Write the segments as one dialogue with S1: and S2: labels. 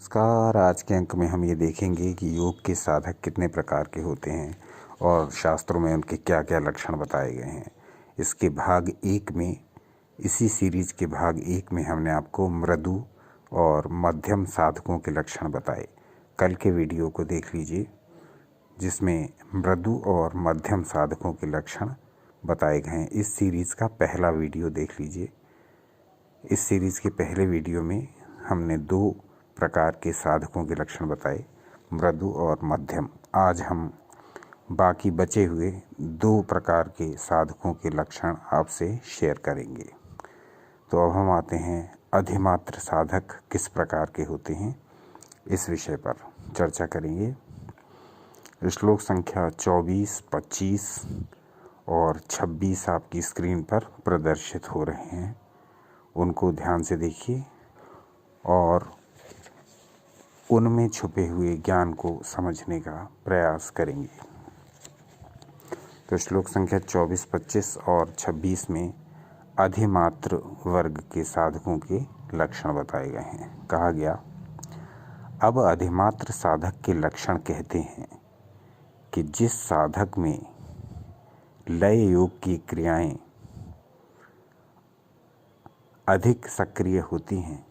S1: नमस्कार। आज के अंक में हम ये देखेंगे कि योग के साधक कितने प्रकार के होते हैं और शास्त्रों में उनके क्या क्या लक्षण बताए गए हैं। इसके भाग एक में, इसी सीरीज के भाग एक में हमने आपको मृदु और मध्यम साधकों के लक्षण बताए। कल के वीडियो को देख लीजिए जिसमें मृदु और मध्यम साधकों के लक्षण बताए गए हैं। इस सीरीज़ का पहला वीडियो देख लीजिए। इस सीरीज़ के पहले वीडियो में हमने दो प्रकार के साधकों के लक्षण बताए, मृदु और मध्यम। आज हम बाकी बचे हुए दो प्रकार के साधकों के लक्षण आपसे शेयर करेंगे। तो अब हम आते हैं अधिमात्र साधक किस प्रकार के होते हैं, इस विषय पर चर्चा करेंगे। श्लोक संख्या 24, 25 और 26 आपकी स्क्रीन पर प्रदर्शित हो रहे हैं। उनको ध्यान से देखिए और उनमें छुपे हुए ज्ञान को समझने का प्रयास करेंगे। तो श्लोक संख्या 24, 25 और 26 में अधिमात्र वर्ग के साधकों के लक्षण बताए गए हैं। कहा गया, अब अधिमात्र साधक के लक्षण कहते हैं कि जिस साधक में लय योग की क्रियाएं अधिक सक्रिय होती हैं,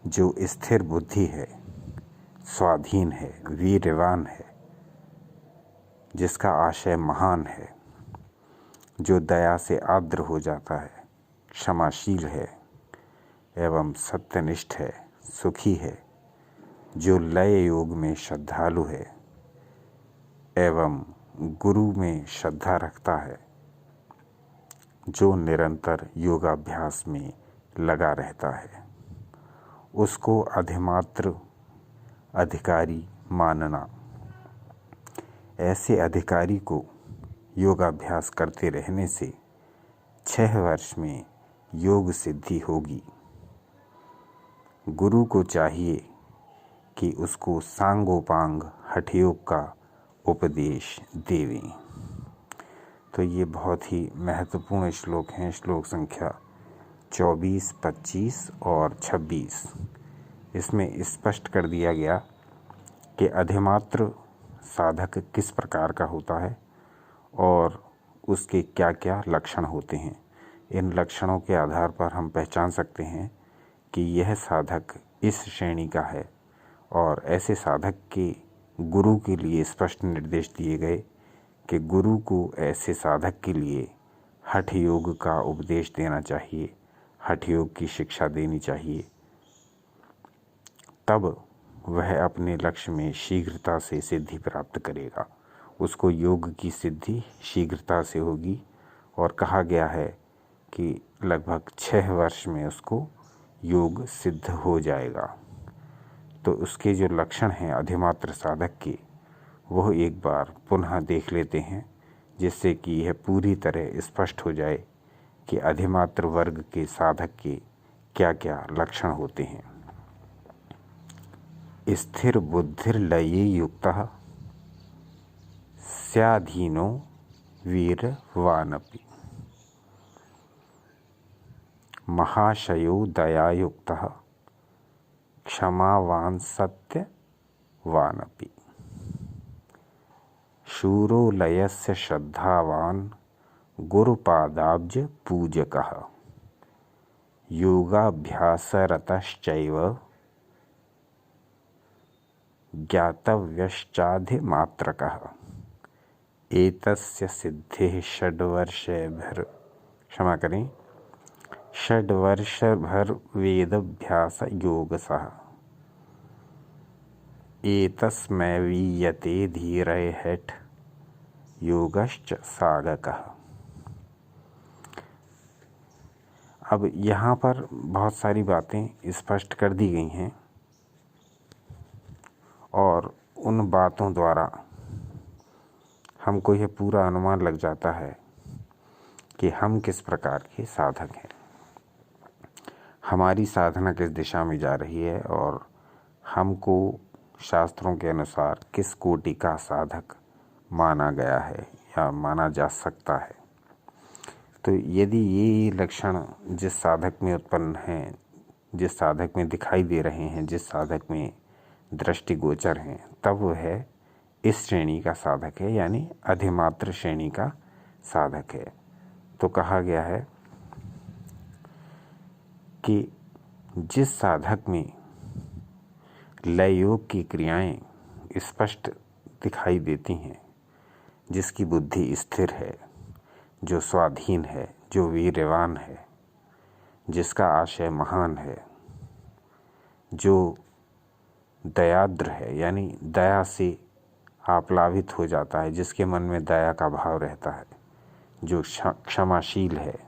S1: जो स्थिर बुद्धि है, स्वाधीन है, वीर्यवान है, जिसका आशय महान है, जो दया से आर्द्र हो जाता है, क्षमाशील है एवं सत्यनिष्ठ है, सुखी है, जो लय योग में श्रद्धालु है एवं गुरु में श्रद्धा रखता है, जो निरंतर योगाभ्यास में लगा रहता है, उसको अधिमात्र अधिकारी मानना। ऐसे अधिकारी को योगाभ्यास करते रहने से 6 वर्ष में योग सिद्धि होगी। गुरु को चाहिए कि उसको सांगोपांग हठयोग का उपदेश देवें। तो ये बहुत ही महत्वपूर्ण श्लोक हैं। श्लोक संख्या 24, 25 और 26। इसमें स्पष्ट कर दिया गया कि अधिमात्र साधक किस प्रकार का होता है और उसके क्या क्या लक्षण होते हैं। इन लक्षणों के आधार पर हम पहचान सकते हैं कि यह साधक इस श्रेणी का है। और ऐसे साधक के गुरु के लिए स्पष्ट निर्देश दिए गए कि गुरु को ऐसे साधक के लिए हठ योग का उपदेश देना चाहिए, हठ योग की शिक्षा देनी चाहिए। तब वह अपने लक्ष्य में शीघ्रता से सिद्धि प्राप्त करेगा। उसको योग की सिद्धि शीघ्रता से होगी और कहा गया है कि लगभग 6 वर्ष में उसको योग सिद्ध हो जाएगा। तो उसके जो लक्षण हैं अधिमात्र साधक के, वह एक बार पुनः देख लेते हैं, जिससे कि यह पूरी तरह स्पष्ट हो जाए कि अधिमात्र वर्ग के साधक के क्या क्या लक्षण होते हैं। स्थिर बुद्धिर्लये युक्तः स्याधीनो वीर्यवानपि महाशयो दयायुक्तः क्षमावान सत्यवानपि शूरो लयस्य श्रद्धावान गुरुपादाब्ज पूजकः योगाभ्यासरतश्चैव ज्ञातव्यश्चाधिमात्रकः एतस्य सिद्धिः षड्वर्षभर वेदभ्यास योगसः एतस्मैवीयते धीरैर्हठ योगश्च साधकः। अब यहाँ पर बहुत सारी बातें स्पष्ट कर दी गई हैं और उन बातों द्वारा हमको यह पूरा अनुमान लग जाता है कि हम किस प्रकार के साधक हैं, हमारी साधना किस दिशा में जा रही है और हमको शास्त्रों के अनुसार किस कोटि का साधक माना गया है या माना जा सकता है। तो यदि ये लक्षण जिस साधक में उत्पन्न हैं जिस साधक में दिखाई दे रहे हैं, जिस साधक में दृष्टिगोचर हैं, तब वह इस श्रेणी का साधक है, यानी अधिमात्र श्रेणी का साधक है। तो कहा गया है कि जिस साधक में लय योग की क्रियाएं स्पष्ट दिखाई देती हैं, जिसकी बुद्धि स्थिर है, जो स्वाधीन है, जो वीर्यवान है, जिसका आशय महान है, जो दयाद्र है, यानी दया से आप्लावित हो जाता है, जिसके मन में दया का भाव रहता है, जो क्षमाशील है,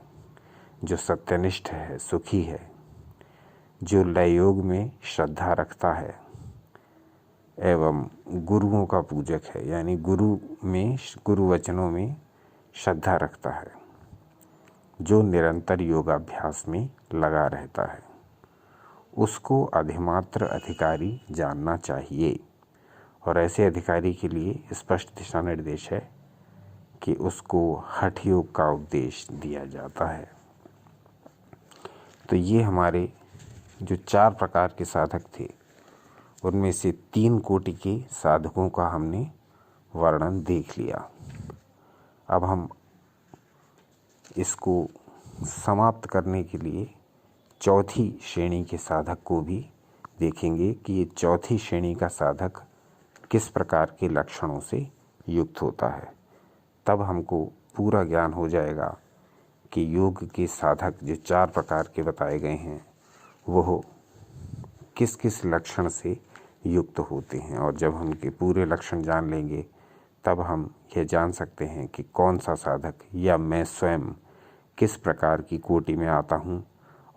S1: जो सत्यनिष्ठ है, सुखी है, जो लय योग में श्रद्धा रखता है एवं गुरुओं का पूजक है, यानी गुरु वचनों में श्रद्धा रखता है, जो निरंतर योगाभ्यास में लगा रहता है, उसको अधिमात्र अधिकारी जानना चाहिए। और ऐसे अधिकारी के लिए स्पष्ट दिशा निर्देश है कि उसको हठ योग का उपदेश दिया जाता है। तो ये हमारे जो 4 प्रकार के साधक थे, उनमें से 3 कोटि के साधकों का हमने वर्णन देख लिया। अब हम इसको समाप्त करने के लिए चौथी श्रेणी के साधक को भी देखेंगे कि ये चौथी श्रेणी का साधक किस प्रकार के लक्षणों से युक्त होता है। तब हमको पूरा ज्ञान हो जाएगा कि योग के साधक जो 4 प्रकार के बताए गए हैं, वो किस किस लक्षण से युक्त होते हैं। और जब हम उनके पूरे लक्षण जान लेंगे, तब हम यह जान सकते हैं कि कौन सा साधक या मैं स्वयं किस प्रकार की कोटि में आता हूँ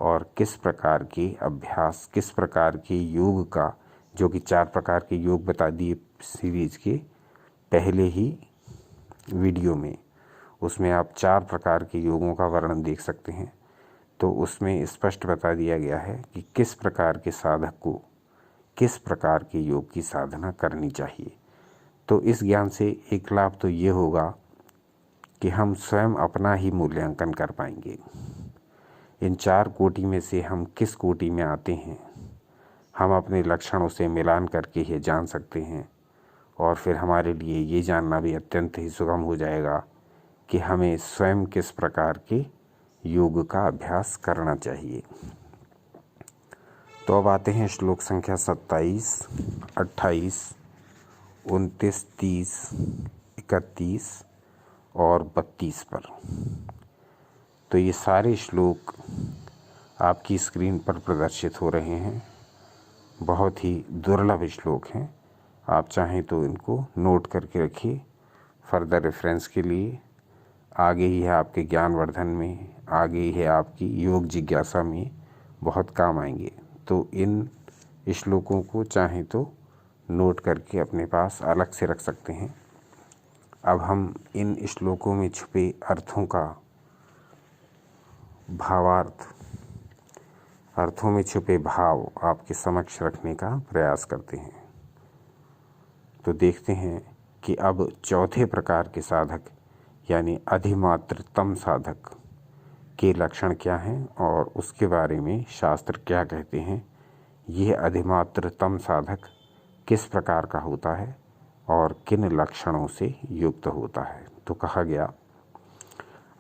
S1: और किस प्रकार के अभ्यास, किस प्रकार के योग का, जो कि 4 प्रकार के योग बता दिए सीरीज के पहले ही वीडियो में, उसमें आप 4 प्रकार के योगों का वर्णन देख सकते हैं। तो उसमें स्पष्ट बता दिया गया है कि किस प्रकार के साधक को किस प्रकार के योग की साधना करनी चाहिए। तो इस ज्ञान से एक लाभ तो ये होगा कि हम स्वयं अपना ही मूल्यांकन कर पाएंगे। इन 4 कोटि में से हम किस कोटि में आते हैं, हम अपने लक्षणों से मिलान करके ये जान सकते हैं। और फिर हमारे लिए ये जानना भी अत्यंत ही सुगम हो जाएगा कि हमें स्वयं किस प्रकार के योग का अभ्यास करना चाहिए। तो अब आते हैं श्लोक संख्या 27, 28, 29, 30, 31 और 32 पर। तो ये सारे श्लोक आपकी स्क्रीन पर प्रदर्शित हो रहे हैं। बहुत ही दुर्लभ श्लोक हैं। आप चाहें तो इनको नोट करके रखिए फर्दर रेफरेंस के लिए। आगे ही है आपके ज्ञानवर्धन में, आगे ही है आपकी योग जिज्ञासा में बहुत काम आएंगे। तो इन श्लोकों को चाहें तो नोट करके अपने पास अलग से रख सकते हैं। अब हम इन श्लोकों में छुपे अर्थों का भावार्थ, अर्थों में छुपे भाव आपके समक्ष रखने का प्रयास करते हैं। तो देखते हैं कि अब चौथे प्रकार के साधक यानी अधिमात्रतम साधक के लक्षण क्या हैं और उसके बारे में शास्त्र क्या कहते हैं। यह अधिमात्रतम साधक किस प्रकार का होता है और किन लक्षणों से युक्त होता है। तो कहा गया,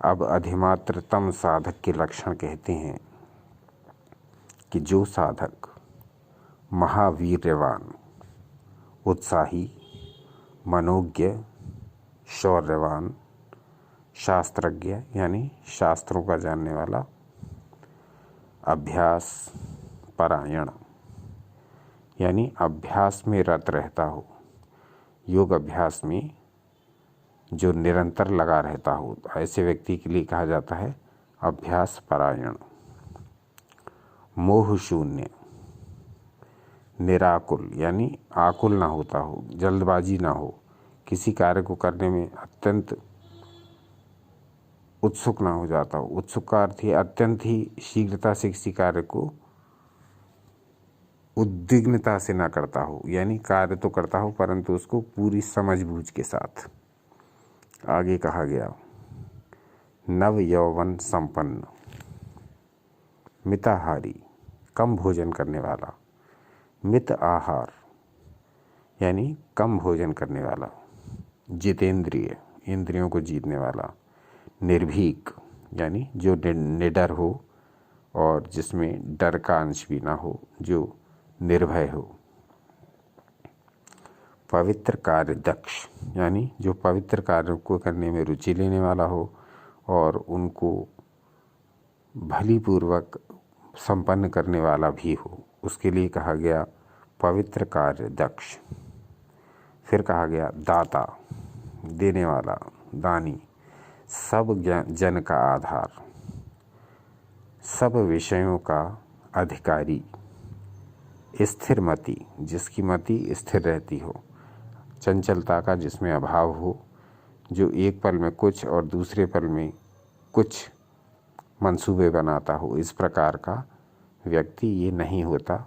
S1: अब अधिमात्रतम साधक के लक्षण कहते हैं कि जो साधक महावीर्यवान, उत्साही, मनोज्ञ, शौर्यवान, शास्त्रज्ञ यानी शास्त्रों का जानने वाला, अभ्यास परायण यानी अभ्यास में रत रहता हो, योग अभ्यास में जो निरंतर लगा रहता हो, ऐसे व्यक्ति के लिए कहा जाता है अभ्यास परायण। मोह शून्य, निराकुल यानी आकुल ना होता हो, जल्दबाजी ना हो, किसी कार्य को करने में अत्यंत उत्सुक ना हो जाता हो। उत्सुक का अर्थ ही अत्यंत ही शीघ्रता से किसी कार्य को उद्विग्नता से ना करता हो, यानी कार्य तो करता हो परंतु उसको पूरी समझबूझ के साथ। आगे कहा गया, नव यौवन संपन्न, मिताहारी, कम भोजन करने वाला। मित आहार यानी कम भोजन करने वाला। जितेंद्रिय, इंद्रियों को जीतने वाला। निर्भीक यानी जो निडर हो और जिसमें डर का अंश भी ना हो, जो निर्भय हो। पवित्र कार्य दक्ष यानी जो पवित्र कार्यों को करने में रुचि लेने वाला हो और उनको भलीपूर्वक संपन्न करने वाला भी हो, उसके लिए कहा गया पवित्र कार्य दक्ष। फिर कहा गया दाता, देने वाला, दानी। सब जन का आधार, सब विषयों का अधिकारी। स्थिर मति, जिसकी मति स्थिर रहती हो, चंचलता का जिसमें अभाव हो, जो एक पल में कुछ और दूसरे पल में कुछ मंसूबे बनाता हो, इस प्रकार का व्यक्ति ये नहीं होता।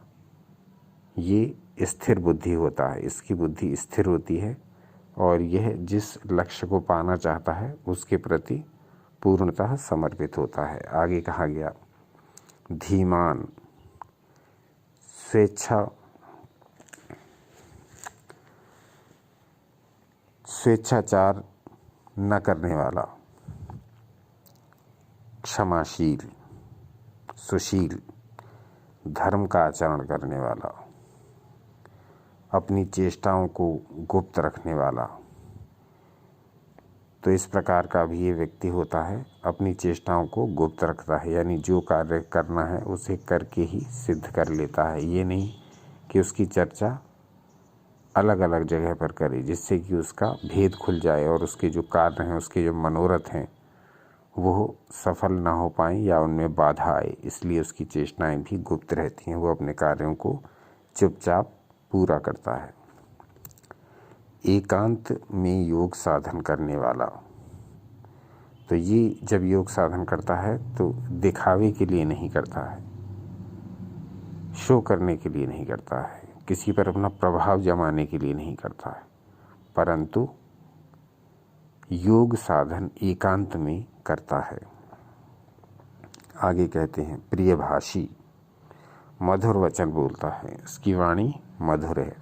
S1: ये स्थिर बुद्धि होता है, इसकी बुद्धि स्थिर होती है और यह जिस लक्ष्य को पाना चाहता है उसके प्रति पूर्णतः समर्पित होता है। आगे कहा गया धीमान, स्वेच्छाचार न करने वाला। क्षमाशील, सुशील, धर्म का आचरण करने वाला। अपनी चेष्टाओं को गुप्त रखने वाला। तो इस प्रकार का भी ये व्यक्ति होता है, अपनी चेष्टाओं को गुप्त रखता है, यानी जो कार्य करना है उसे करके ही सिद्ध कर लेता है। ये नहीं कि उसकी चर्चा अलग अलग जगह पर करे, जिससे कि उसका भेद खुल जाए और उसके जो कार्य हैं, उसके जो मनोरथ हैं, वो सफल ना हो पाएँ या उनमें बाधा आए। इसलिए उसकी चेष्टाएं भी गुप्त रहती हैं, वो अपने कार्यों को चुपचाप पूरा करता है। एकांत में योग साधन करने वाला, तो ये जब योग साधन करता है तो दिखावे के लिए नहीं करता है, शो करने के लिए नहीं करता है, किसी पर अपना प्रभाव जमाने के लिए नहीं करता है, परंतु योग साधन एकांत में करता है। आगे कहते हैं प्रियभाषी, मधुर वचन बोलता है, इसकी वाणी मधुर है।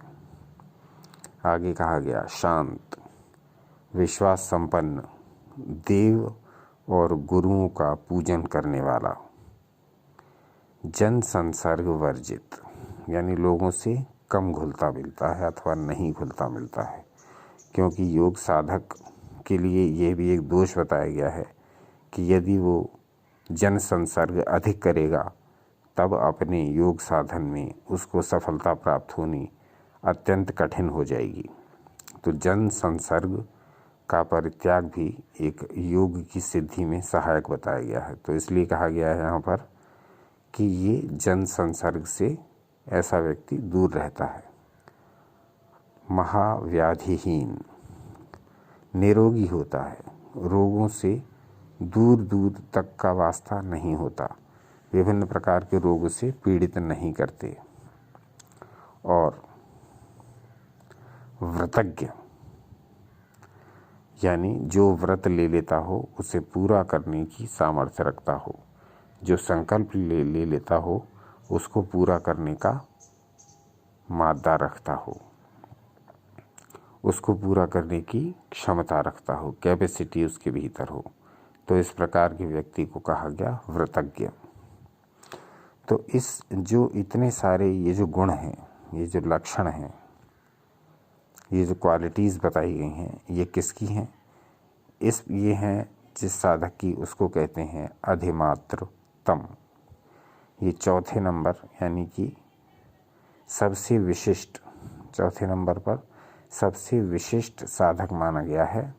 S1: आगे कहा गया शांत, विश्वास संपन्न, देव और गुरुओं का पूजन करने वाला। जन संसर्ग वर्जित यानी लोगों से कम घुलता मिलता है अथवा नहीं घुलता मिलता है, क्योंकि योग साधक के लिए ये भी एक दोष बताया गया है कि यदि वो जन संसर्ग अधिक करेगा तब अपने योग साधन में उसको सफलता प्राप्त होनी अत्यंत कठिन हो जाएगी। तो जन संसर्ग का परित्याग भी एक योग की सिद्धि में सहायक बताया गया है। तो इसलिए कहा गया है यहाँ पर कि ये जन संसर्ग से ऐसा व्यक्ति दूर रहता है। महाव्याधिहीन, निरोगी होता है, रोगों से दूर दूर तक का वास्ता नहीं होता, विभिन्न प्रकार के रोगों से पीड़ित नहीं करते। और व्रतज्ञ यानी जो व्रत ले लेता हो उसे पूरा करने की सामर्थ्य रखता हो, जो संकल्प ले लेता हो उसको पूरा करने का मादा रखता हो, उसको पूरा करने की क्षमता रखता हो, कैपेसिटी उसके भीतर हो। तो इस प्रकार के व्यक्ति को कहा गया व्रतज्ञ। तो इस जो इतने सारे ये जो गुण हैं, ये जो लक्षण हैं, ये जो क्वालिटीज़ बताई गई हैं, ये किसकी हैं? ये हैं जिस साधक की, उसको कहते हैं अधिमात्रतम। ये चौथे नंबर यानी कि सबसे विशिष्ट, चौथे नंबर पर सबसे विशिष्ट साधक माना गया है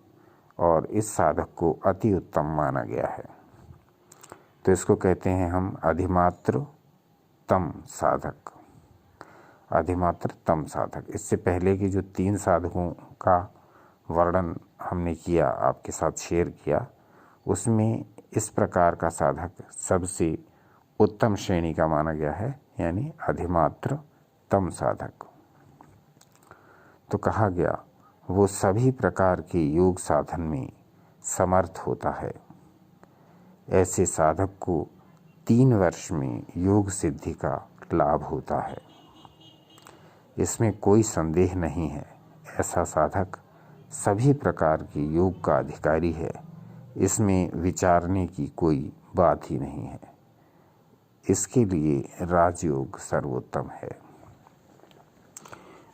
S1: और इस साधक को अति उत्तम माना गया है। तो इसको कहते हैं हम अधिमात्रतम साधक, अधिमात्रतम साधक। इससे पहले के जो 3 साधकों का वर्णन हमने किया, आपके साथ शेयर किया, उसमें इस प्रकार का साधक सबसे उत्तम श्रेणी का माना गया है, यानी अधिमात्रतम साधक। तो कहा गया वो सभी प्रकार के योग साधन में समर्थ होता है। ऐसे साधक को 3 वर्ष में योग सिद्धि का लाभ होता है। इसमें कोई संदेह नहीं है, ऐसा साधक सभी प्रकार के योग का अधिकारी है। इसमें विचारने की कोई बात ही नहीं है। इसके लिए राजयोग सर्वोत्तम है।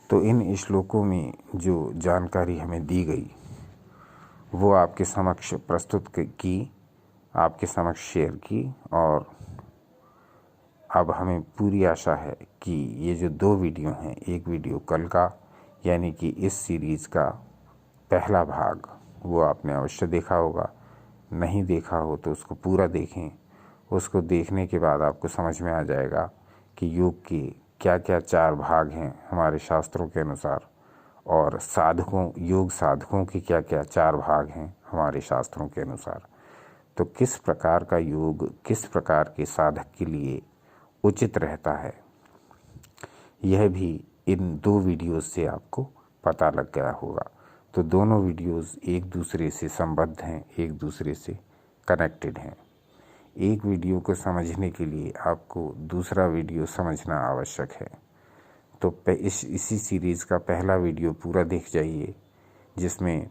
S1: तो इन श्लोकों में जो जानकारी हमें दी गई वो आपके समक्ष प्रस्तुत की, आपके समक्ष शेयर की, और अब हमें पूरी आशा है कि ये जो 2 वीडियो हैं, एक वीडियो कल का यानी कि इस सीरीज़ का पहला भाग वो आपने अवश्य देखा होगा, नहीं देखा हो तो उसको पूरा देखें। उसको देखने के बाद आपको समझ में आ जाएगा कि योग के क्या क्या 4 भाग हैं हमारे शास्त्रों के अनुसार, और योग साधकों के क्या क्या 4 भाग हैं हमारे शास्त्रों के अनुसार। तो किस प्रकार का योग किस प्रकार के साधक के लिए उचित रहता है, यह भी इन 2 वीडियोस से आपको पता लग गया होगा। तो दोनों वीडियोस एक दूसरे से संबद्ध हैं, एक दूसरे से कनेक्टेड हैं। एक वीडियो को समझने के लिए आपको दूसरा वीडियो समझना आवश्यक है। तो इसी सीरीज़ का पहला वीडियो पूरा देख जाइए, जिसमें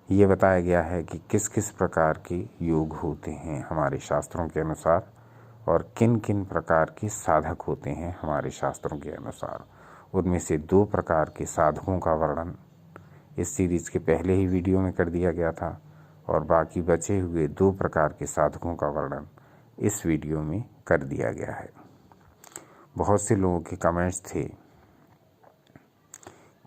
S1: ये बताया गया है कि किस किस प्रकार के योग होते हैं हमारे शास्त्रों के अनुसार, और किन किन प्रकार के साधक होते हैं हमारे शास्त्रों के अनुसार। उनमें से 2 प्रकार के साधकों का वर्णन इस सीरीज़ के पहले ही वीडियो में कर दिया गया था, और बाकी बचे हुए 2 प्रकार के साधकों का वर्णन इस वीडियो में कर दिया गया है। बहुत से लोगों के कमेंट्स थे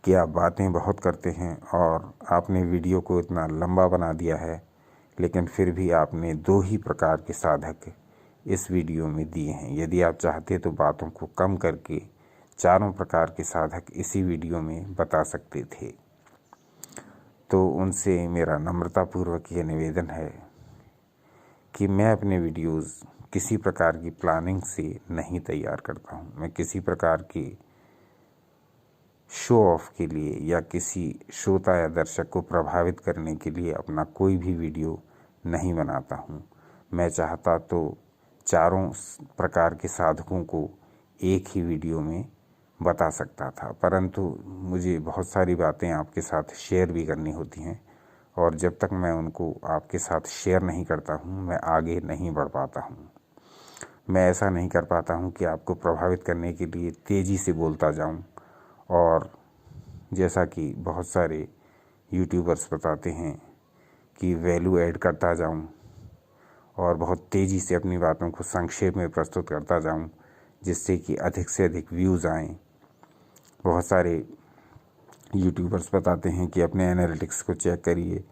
S1: कि आप बातें बहुत करते हैं और आपने वीडियो को इतना लंबा बना दिया है, लेकिन फिर भी आपने 2 ही प्रकार के साधक इस वीडियो में दिए हैं। यदि आप चाहते तो बातों को कम करके 4 प्रकार के साधक इसी वीडियो में बता सकते थे। तो उनसे मेरा नम्रतापूर्वक ये निवेदन है कि मैं अपने वीडियोस किसी प्रकार की प्लानिंग से नहीं तैयार करता हूँ। मैं किसी प्रकार की शो ऑफ के लिए या किसी श्रोता या दर्शक को प्रभावित करने के लिए अपना कोई भी वीडियो नहीं बनाता हूँ। मैं चाहता तो 4 प्रकार के साधकों को एक ही वीडियो में बता सकता था, परंतु मुझे बहुत सारी बातें आपके साथ शेयर भी करनी होती हैं, और जब तक मैं उनको आपके साथ शेयर नहीं करता हूँ मैं आगे नहीं बढ़ पाता हूँ। मैं ऐसा नहीं कर पाता हूँ कि आपको प्रभावित करने के लिए तेज़ी से बोलता जाऊँ, और जैसा कि बहुत सारे यूट्यूबर्स बताते हैं कि वैल्यू ऐड करता जाऊँ और बहुत तेज़ी से अपनी बातों को संक्षेप में प्रस्तुत करता जाऊँ, जिससे कि अधिक से अधिक व्यूज़ आएँ। बहुत सारे यूट्यूबर्स बताते हैं कि अपने एनालिटिक्स को चेक करिए,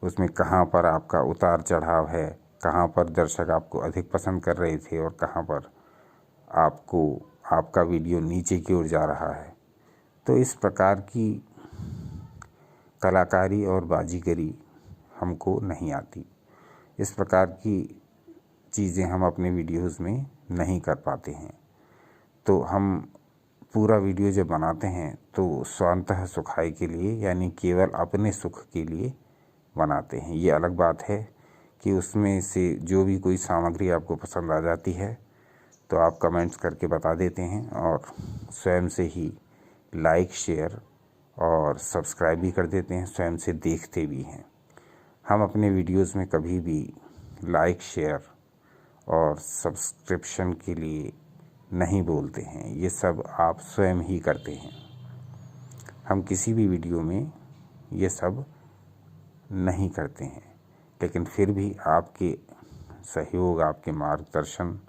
S1: उसमें कहाँ पर आपका उतार चढ़ाव है, कहाँ पर दर्शक आपको अधिक पसंद कर रहे थे और कहाँ पर आपका वीडियो नीचे की ओर जा रहा है। तो इस प्रकार की कलाकारी और बाजीगरी हमको नहीं आती। इस प्रकार की चीज़ें हम अपने वीडियोस में नहीं कर पाते हैं। तो हम पूरा वीडियो जब बनाते हैं तो स्वांतः सुखाय के लिए, यानी केवल अपने सुख के लिए बनाते हैं। ये अलग बात है कि उसमें से जो भी कोई सामग्री आपको पसंद आ जाती है तो आप कमेंट्स करके बता देते हैं, और स्वयं से ही लाइक, शेयर और सब्सक्राइब भी कर देते हैं, स्वयं से देखते भी हैं। हम अपने वीडियोस में कभी भी लाइक, शेयर और सब्सक्रिप्शन के लिए नहीं बोलते हैं, ये सब आप स्वयं ही करते हैं। हम किसी भी वीडियो में ये सब नहीं करते हैं, लेकिन फिर भी आपके सहयोग, आपके मार्गदर्शन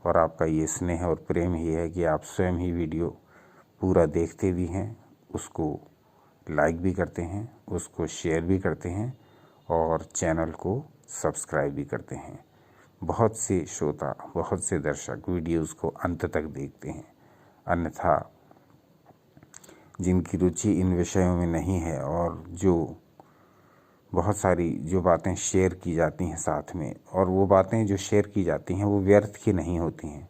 S1: और आपका ये स्नेह और प्रेम ही है कि आप स्वयं ही वीडियो पूरा देखते भी हैं, उसको लाइक भी करते हैं, उसको शेयर भी करते हैं और चैनल को सब्सक्राइब भी करते हैं। बहुत से श्रोता, बहुत से दर्शक वीडियोस को अंत तक देखते हैं, अन्यथा जिनकी रुचि इन विषयों में नहीं है और जो बहुत सारी जो बातें शेयर की जाती हैं साथ में, और वो बातें जो शेयर की जाती हैं वो व्यर्थ की नहीं होती हैं,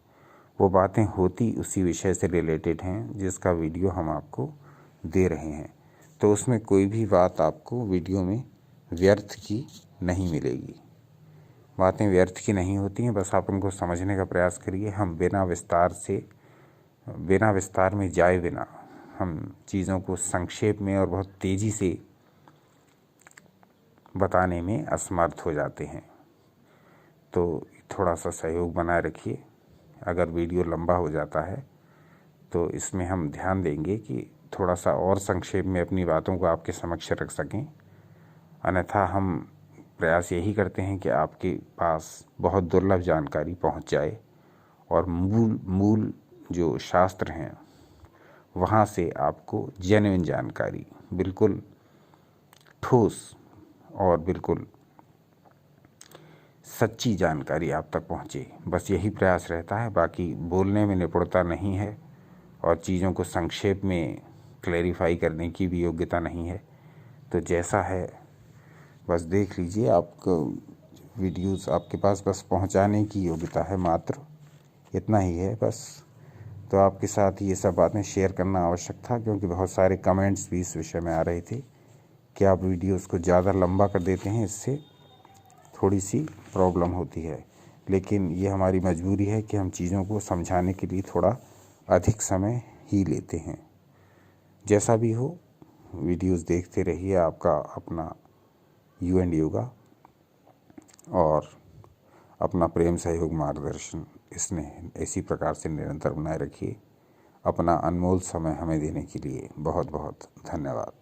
S1: वो बातें होती उसी विषय से रिलेटेड हैं जिसका वीडियो हम आपको दे रहे हैं। तो उसमें कोई भी बात आपको वीडियो में व्यर्थ की नहीं मिलेगी। बातें व्यर्थ की नहीं होती हैं, बस आप उनको समझने का प्रयास करिए। हम बिना विस्तार में जाए बिना हम चीज़ों को संक्षेप में और बहुत तेज़ी से बताने में असमर्थ हो जाते हैं। तो थोड़ा सा सहयोग बनाए रखिए। अगर वीडियो लंबा हो जाता है तो इसमें हम ध्यान देंगे कि थोड़ा सा और संक्षेप में अपनी बातों को आपके समक्ष रख सकें। अन्यथा हम प्रयास यही करते हैं कि आपके पास बहुत दुर्लभ जानकारी पहुंच जाए और मूल जो शास्त्र हैं वहाँ से आपको जेन्युइन जानकारी, बिल्कुल ठोस और बिल्कुल सच्ची जानकारी आप तक पहुँचे, बस यही प्रयास रहता है। बाकी बोलने में निपुणता नहीं है और चीज़ों को संक्षेप में क्लैरिफाई करने की भी योग्यता नहीं है। तो जैसा है बस देख लीजिए। आपको वीडियोस आपके पास बस पहुंचाने की योग्यता है, मात्र इतना ही है बस। तो आपके साथ ये सब बातें शेयर करना आवश्यक था, क्योंकि बहुत सारे कमेंट्स भी इस विषय में आ रहे थे कि आप वीडियोस को ज़्यादा लंबा कर देते हैं, इससे थोड़ी सी प्रॉब्लम होती है। लेकिन ये हमारी मजबूरी है कि हम चीज़ों को समझाने के लिए थोड़ा अधिक समय ही लेते हैं। जैसा भी हो, वीडियोस देखते रहिए। आपका अपना यू एंड योगा और अपना प्रेम सहयोग मार्गदर्शन इसने इसी प्रकार से निरंतर बनाए रखिए। अपना अनमोल समय हमें देने के लिए बहुत बहुत धन्यवाद।